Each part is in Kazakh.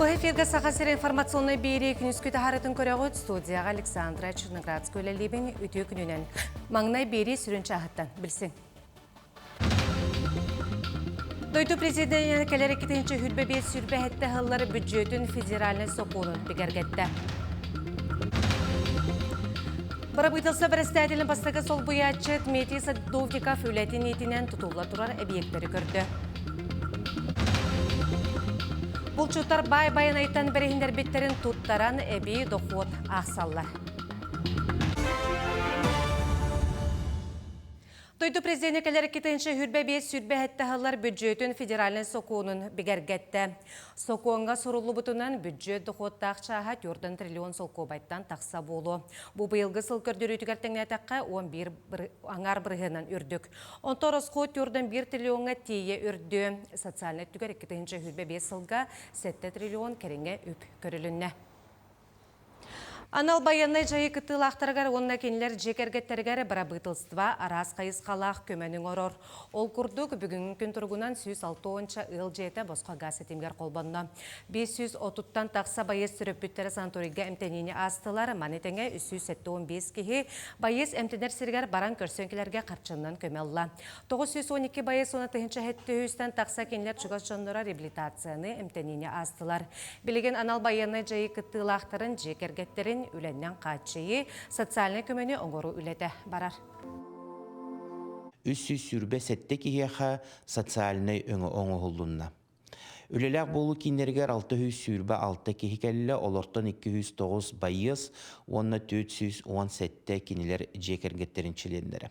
Бұл эфирге сақасыр информационный бейрей күнізгі тахарытын көріғыт студияға Александра Черноградск өлелебен өте күнінен. Маңнай бейрей сүрінші ағыттан білсін. Дойду президентіне кәлері кетінші хүлбе сүрбе әтті ғыллары бюджетін федеральный соқуының бігергетті. Барабытылса бірістәділін бастығы сол бұятчы Дмитрий Садовников өләтін етінен тұтулы тұрар әбиектері көрді. Бұл чуттар бай-байын айтан бірігіндер беттерін тұттаран әбей доқуот ақсаллар. Тойду президенті кетінші хүрбе сүрбе әттіғалар бюджетін федеральный соқуының бігергетті. Соқуынға сұрулы бұтынан бюджет доқуоттақ чаға 4 триллион солқобайттан тақса болу. Бұл бұйылғы сылкөрдері түгертіңін әтіққа 11 аңар бірғынан үрдік. Онтор осқуот 1 триллионға тейе үрді. Социальный түгер кетінші хүрбе сылға 7 триллион кереңе үп көрілінне. Анал баяннай жайы кытыл ақтарғар онына кенілер жекергеттерігері барабытылства арас қайыз қалақ көмәнің орор. Ол күрдік бүгінгі күн тұрғынан 106 ыл жеті босқа газ етімгер қолбанна. 530-тан тақса байыз сүріп бүттері санториға әмтеніне астылар, манетеңе 315 кеге байыз әмтенер сіргер баран көрсөнкелерге қарчыннан көмелла. 912 байыз оны тыхынша әтті үстен тақса кенілер чүгіс жонлара реабилитацияны әмтеніне астылар. Білеген анал баяннай жайы кытыл ақтарын жекергеттерін үленнен қатшайы социальный көмені оңғыру үлеті барар. Үссіз сүрбе сәтті кеге социальный өңі оңы ғылдынна. Үлеләк болу кейнергер 600 сүрбе 6 кехекелі олортан 209 байыз, онына 417 кенелер жекергеттеріншілендері.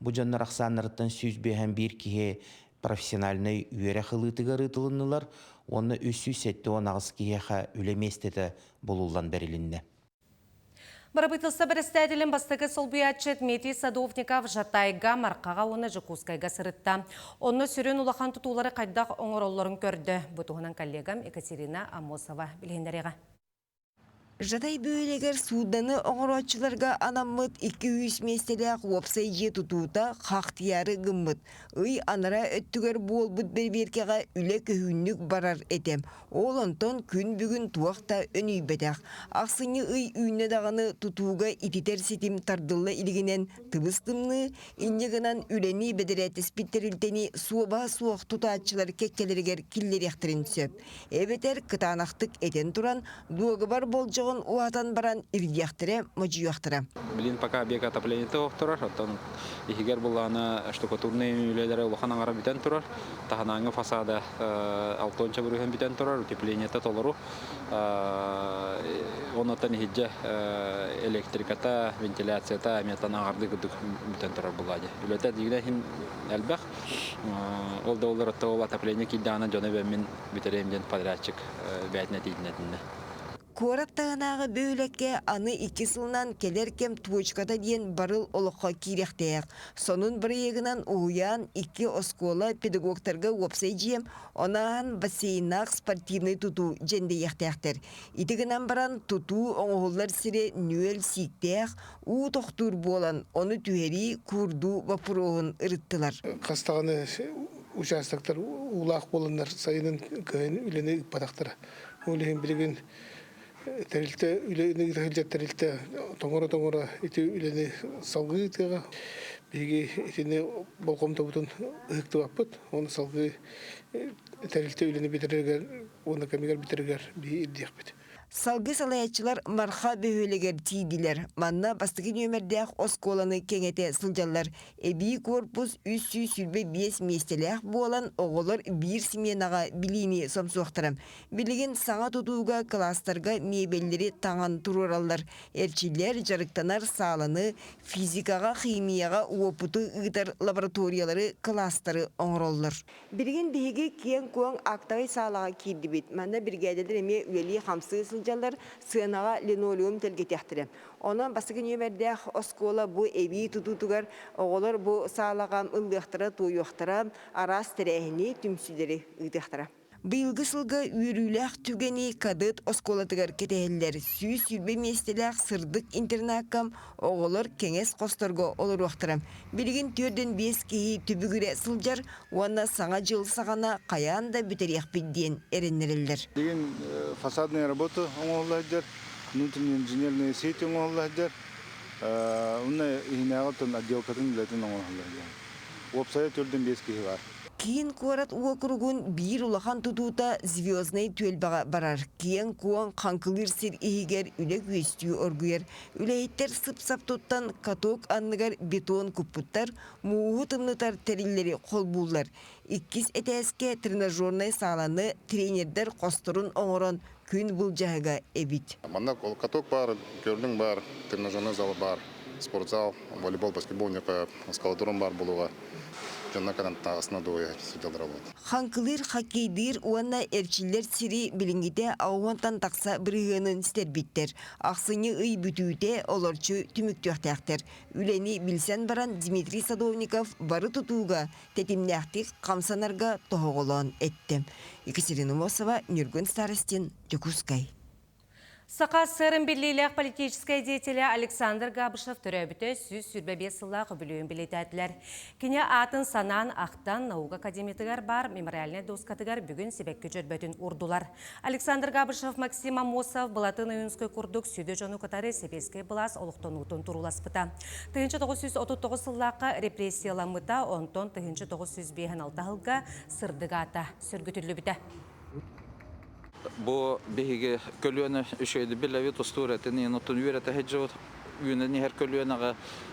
Бұ жаннар ақсанырыттан сүзбеғен бір кеге профессиональный үйері қылытыға рытылынылар, онына 317 кеге үлеместеті болулан бәрілінне. Барабытылса бірістәділін бастығы сол бұятчы Дмитрий Садовников жатайға марқаға оны жүкускайға сырытта. Оны сүрін ұлақан тұтулары қайдақ оңыролларын көрді. Бұтығынан коллегам Екатерина Амосова білгендеріға. Жатай бөйлегер суданы оңырочыларға анаммыт 200 местелек опсай же тұтуыта қақтияры ғыммыт. Үй анара өттігер бол бұд берберкеға үлі көхіннік барар етем. Ол онтон күн бүгін туақта өнүй бәдәқ. Ақсыны үй үйіне дағаны тұтуға ититер сетім тардылы илгінен тыбыстымны, иннегінан үлені бәдірәті спиттерілтені суаба суақ тұтатчылар кеккелергер киллер яқтырын сөп. Әбетер кытанақтық етен тұран, дуағы бар болжы уатан баран ирдияқтыре, мөжүйяқтыре. Билин пока объект отопления тұрар, оттан ихигер буланы штукатурный үйлелері улахан аңара бітен тұрар, таханаңы фасада алтонча бүрген бітен тұрар, утеплениета толыру, онаттан ихиджа электриката, вентиляцията, метан ағарды күдік бітен тұрар бұлады. Үлеті дегіне хин әлбәқ, ол да олар отопления килдана жона бәмін бітеремден подрядчик бәйтіне дейдінетінне. Кораттағынағы бөйлекке аны 2 сылынан келеркем туочката дейін барыл олыққа кейректейік. Сонын бір егінен уян 2 оскола педагогтарға опсай жием, онаған бассейнақ спортивный туту женде ектейіктер. Итігінен баран туту оңғылар сірі нөел сиктейік, у тоқтур болан, оны түйері күрду вапуроғын ұрыттылар. Қастағаны участоктар улақ болындар сайының көйін үлені падақтары. Олеген білген тәрілті үлені тәрілті тоңыра еті үлені салғы етіға бейге етіне болқом табытын ұйықты баппыт. Оны салғы тәрілті үлені бітірігер, оны кәмегер бітірігер бей елдейік бет. Салғы салаятчылар марха бөйлегер тейділер. Манна бастығы нөмірдәқ осколаны кеңете сылжалар. Эби корпус 305 местелек болан оғылыр бір семенаға білейіне сомсуақтырам. Білеген саңа тұтуға кластарға мебеллері таңан тұруралар. Әрчілер жарықтанар саланы, физикаға, химияға опыты ұғытар лабораториялары кластары оңыроллар. Білген бейге кен көң ақтағай салаға кейді бет. Манна біргәдедір әме үлелі қамсы сылжалар сынаға линолеум телгетяқтыры. Онан басығы нөмердәқ оскола бұ әбей тұтутығар оғылар бұ салағам ұлдықтыра, туйықтыра, арас тірәхіне түмсілері ұйдықтыра. Быйылгы сылга үйрүлэх түгени кадыт осколатыгар кетехеллер сүүс сүрбе местелэх сырдык интернаккам оголор кеңес косторго олоруактырам. Билигин 4-5 кихи түбүгүре сылжар, уанна саңа жыл сагана каяанда бүтериях бидден эреннерелдер. Деген фасадная работа оңоллайдар, внутренние инженерные сети оңоллайдар, уна ихнагатын отделкатын билетін оңоллайдар. Опсая 4-5 кихи бар. Киин куарат уокуругун бир улахан тутуута звездный төлбага барар. Киен куан қанкылыр сир ихигер үлек өстүү оргуер. Үлейттер сып-сап туттан каток анныгар бетон куппуттар, мууху тымнытар териллери қол буллар. Иккис этеске тренажерный саланы тренердер косторун оңорон күн бул жайга эбит. Манда каток бар, көлдің бар, тренажерный залы бар, спортзал, волейбол, баскетбол, скалатурын бар болуға. Ханкылыр хоккейдир уанна эрчиллер сири билингите ауантан такса бирыгынын стербиттер. Аксыны ый бүтүүте олорчу түмүктөктәктер. Үлени билсен баран Дмитрий Садовников бары тутууга тетимнәктик камсанарга тоголон этти. Екатерина Мосова, Нюргун Старостин, Жукускай. Сақа сырын бірлейлік политическая деятелі Александр Габышев түрәбіті сүз сүрбәбе сыллағы білуін білетәділер. Кене атын санан ақтан науға академиятығар бар мемориальный доскатығар бүгін себекке жүрбәтін ұрдылар. Александр Габышев, Максим Амосов бұлатын үйінскі күрдік сүйді жону қатары себеске бұлас олықтан ұтын тұруласпыта. 1939 сыллаққа репрессияламыта, онтон 1956 ғылға сырдығата сүргітілі біті. Бу беге көлөне үшөйдү билебит устуретини нотун үйрөтө хеджот үйүнө нехер көлөнага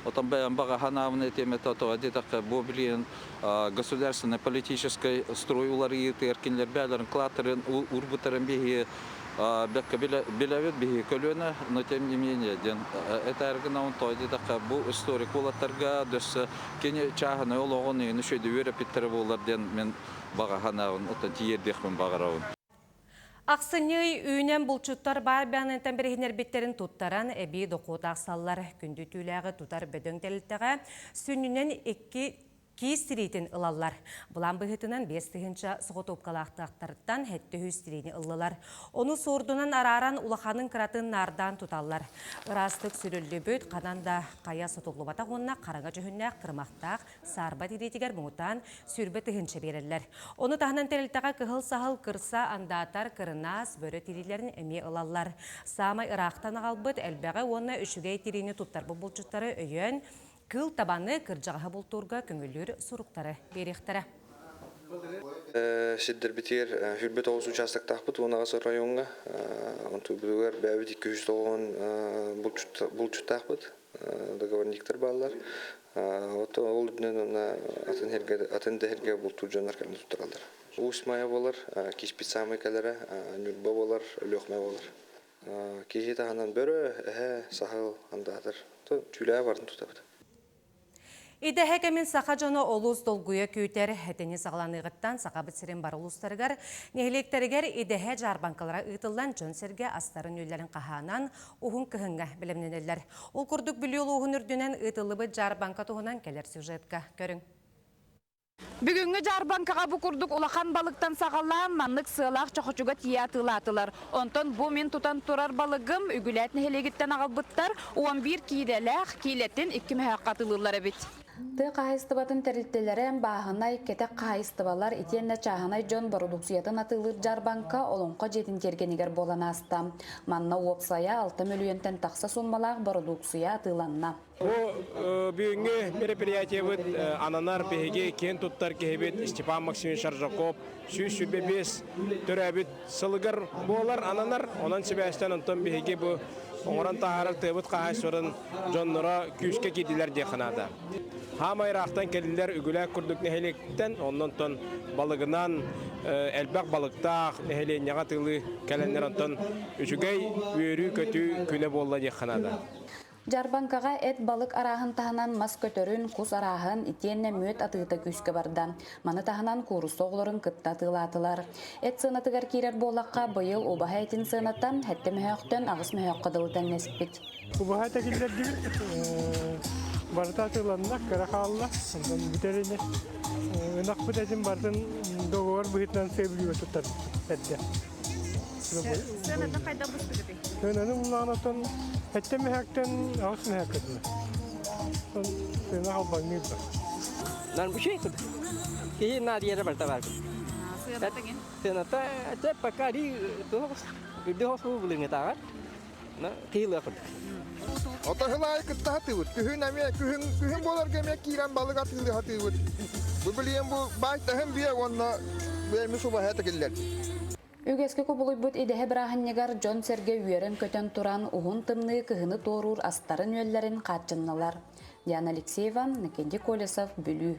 отан баян бага ханавны темета то дитак бу билен государственной политической строй улар еркинлер бәләрен клатерын урбутарын беге бекке билебит беге көлөне но тем не менее ден это аргынан то дитак бу историк улаттарга дөс кене чагына ологоны үшөйдү үйрөпиттер булар ден мен бага ханавын отан тиердехмен багарауын. Ақсыны үйінен бұлчуттар бар бәнінтен бірігінер беттерін туттаран әбей доқуыт ақсаллар күнді түләғі тұтар бөдің тәліттіға сүнінен кейстіретін ылалар. Бұлан бұғытынан 5-тігінші сұғы топқалақтақтарыттан әтті өстірені ылылар. Оны сордынан араран улаханын қыратын нардан тұталар. Ырастық сүрілді бөт қананда қая сотылы батақ онына қараңа жүхіннәқ тұрмақтақ сарба деретігер мұңытан сүрбі тігінші берілер. Оны тағынан тәрілтіға кығыл сағыл кырса андатар кырынас бөрі тирилерін әме ылалар. Самай ырақтан ағалбыт әлбәғі оны үшігей тирені тұттар бұлчыттары өйен кыл табаны кыржаға бұлтурға көңілер сұруқтары беректері. Сиддер битер хүрбет оғыз участок тақпыт, онағасы районға. Онты бүлігер бәбіт 200 тоғын бұлчыт тақпыт, договорниктер балылар. Ол дүнен атын дәрге бұлтур жанар кәлін тұттыралдар. Усмая болар, кеспецамы кәлері, нүрба болар, лөқмай болар. Кейі тағынан бөрі, сағыл андадыр. Түйләе бардың тұтабыды. Иде хәкәмен сақа жоны олус долгуя көйтер әтені сағаланығыттан сақа бітсірен бар олустарығар, нехелектерігер идеге жарбанкалара ұйтылдан жон серге астарын өйлерін қаханан ұғын кіхінға білімненелер. Ол күрдік біліол ұғын үрдінен ұйтылыбы жарбанка тұғынан келер сюжетка көрің. Бүгінгі жарбанкаға бұқұрдық улахан балықтан сағалан манлық сылақ чоқычуға тиятылатылар. Онтон бұ мен тұтан тұрар балығым үгіләтін хелегіттен ағалбыттар 11 кейделәқ кейлеттен 2 мәхаққатылылар әбет. Ты қайыстыбатын тәрілтелері бағынай кетек қайыстыбалар итенне чағынай жон продукциятын атылыр жарбанка олонқа жетін тергенігер болан аста. Манна опсая 6 миллионтен тақса сонмалақ продукция атыланна. Бүгінгі мероприятие бұд ананар беге кен тұттар кехебет Степан Максимович Шаржаков, сүйіз сүрбебес түрәбет сылығыр болар ананар, онан себәстен онтон беге бұ оңыран тағарар тұйбыт қағай сұрын жонныра күйіске кеділер де қынады. Хамайрақтан келділер үгіләк күрдік нәхелектен, оннан тон балығынан әлбәқ балықтақ нәхеленеға тылы кәләнер онтон үшігей өрі көті күні болла де қынады. Жарбанкаға әт балық арағын тағынан мас көтерін құс арағын итенне мөт атыйта күскі бардан. Маны тағынан курысы оғылырын кытта атылатылар. Әт сынатығар керер болаққа бұйыл обаға әтін сынаттан әтті мөхөқтен ағыс мөхөққа дылытан нәспет. Обаға тәкелдер барыта атыланына кәрі қалыла, бүтеріне. Үнақ бұт әтін бардың договор быһытынан сөбүлүгө туттар эдде. Сенада кайда бустыгы? Өнөнү улаанатан эттемехектен аусмехектен. Сена халбаңныбы. Нан бушей куд. Кии надиере бартабар. Сената те пакари дохос булынгытагар. На кийлы куд. Отахылай кыттахатыбыт. Күхүн әме, күхүн болар кеме кирен балык атылы хатыбыт. Бу билем бу байтахым бие онна беми суба хата келлер. Үгеске көбулуйбут идеһе бирахыннегар Джон Серге үйерен көтөн туран уһун тымны кыһыны торур астарын өллерин катчынналар. Диана Алексеева, Никенди Колесов, Бүлүү.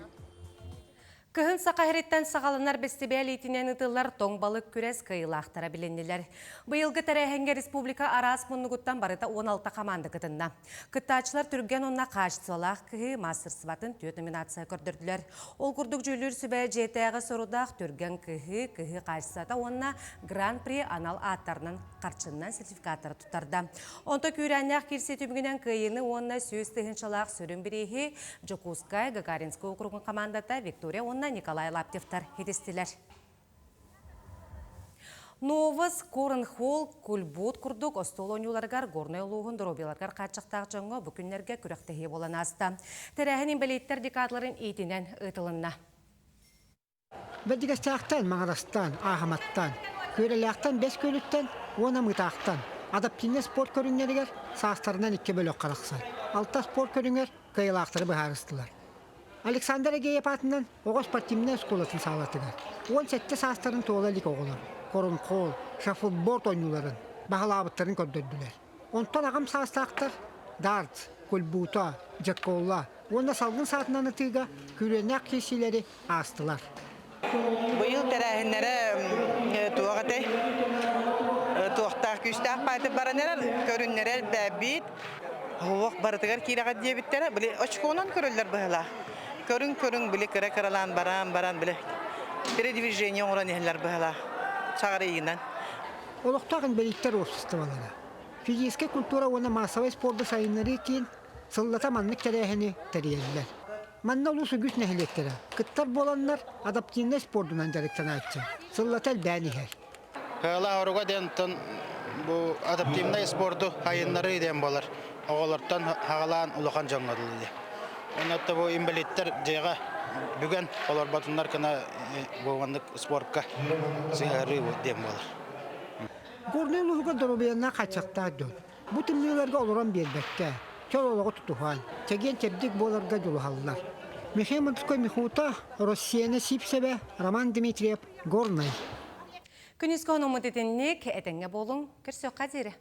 Кыһын сақаһырыттан сағалынар бестебел итинен ытылар тоң балык күрес кыйылақтара біленнелер. Бұйылғы тәрәхенге республика арас мұнығыттан барыта 16 команда кытынна. Кыттачылар түрген онна қашсалақ кыһы мастер сыбатын төт номинация көрдірділер. Ол күрдік жүлір сүбә жетәғі сорудақ түрген кыһы қашсата онна гран-при анал аттарынан қарчыннан сертификаттары тұттарда. Онта күрәннәқ кирсе түмгінен кыйыны онна сөз тыхыншалақ сүрін бірейхи Жокускай Гагаринскі округын командата Виктория Николай Лаптевтар хедестилер. Новос, Корнхолл, Кульбут курдук, Остолонюларгар, Горной Луғын, Дробиларгар қатшықтақ жоңғы бүкінлерге күріқтігі болан аста. Тәрәхінен білеттер декадларын ейтінен ұтылынна. Бәдігістақтан, Мағарастан, Ахаматтан, көреліқтан 5 көліттен, 10 мұтақтан. Адаптивне спорт көріңнерігер састарынан 2 бөлік қарақсан. 6 спорт көріңер қайылақтары бұхарыстылар. Александр Эгеев атынан оғыз спортивный школасын сағалатыгар. 17 састарын тоғылалик оғылар. Корнхолл, шафутборд ойнуларын, бағалабыттарын көрдірділер. Онтан ағым састақтар дартс, кульбута, жакколла, онда салғын саатынан ұтыға күренәк кесілері астылар. Бұйыл тәрәхінлері туағыты, туақтақ күстақ байтып баранерер, көріннерер бәбит, оғық барытығар кейліға дебіттері, білі очкуынан көрілдер бұғыла. Көрін білі кірі кіралан баран білі. Передвижение оңыран ехілер бұғыла. Сағары егінен. Олықтағын бәліктер обществолары. Физическая культура оны массовый спорды сайынлары кейін сыллата маннық тәрәхіні тәрелілер. Манна ұлысы күш нәхілеттері. Кыттар боланлар адаптивный спордынан жарықтан айтшы. Сыллата әлбәнігер. Хыла оруға дентін бұл адаптивный спорду айынлары ден болар. Оғылыртан хағалан ұлыған жаңғадылы. Онатта бұл инвалидтер жайға бүгін олар батынлар кіна болғандық спортқа сығары дем болар. Горный Луғыға дұрубиянна қачақта дөн. Бұл түмнелерге олыран бербекке, кел олығы тұтуған, теген тепдік боларға жолығалылар. Михаил Мандырской Михута, Россияны Сипсебе, Роман Дмитриев, Горный. Күнізгі оның мұдетіннік әтіңе болың, көрсөк қадері.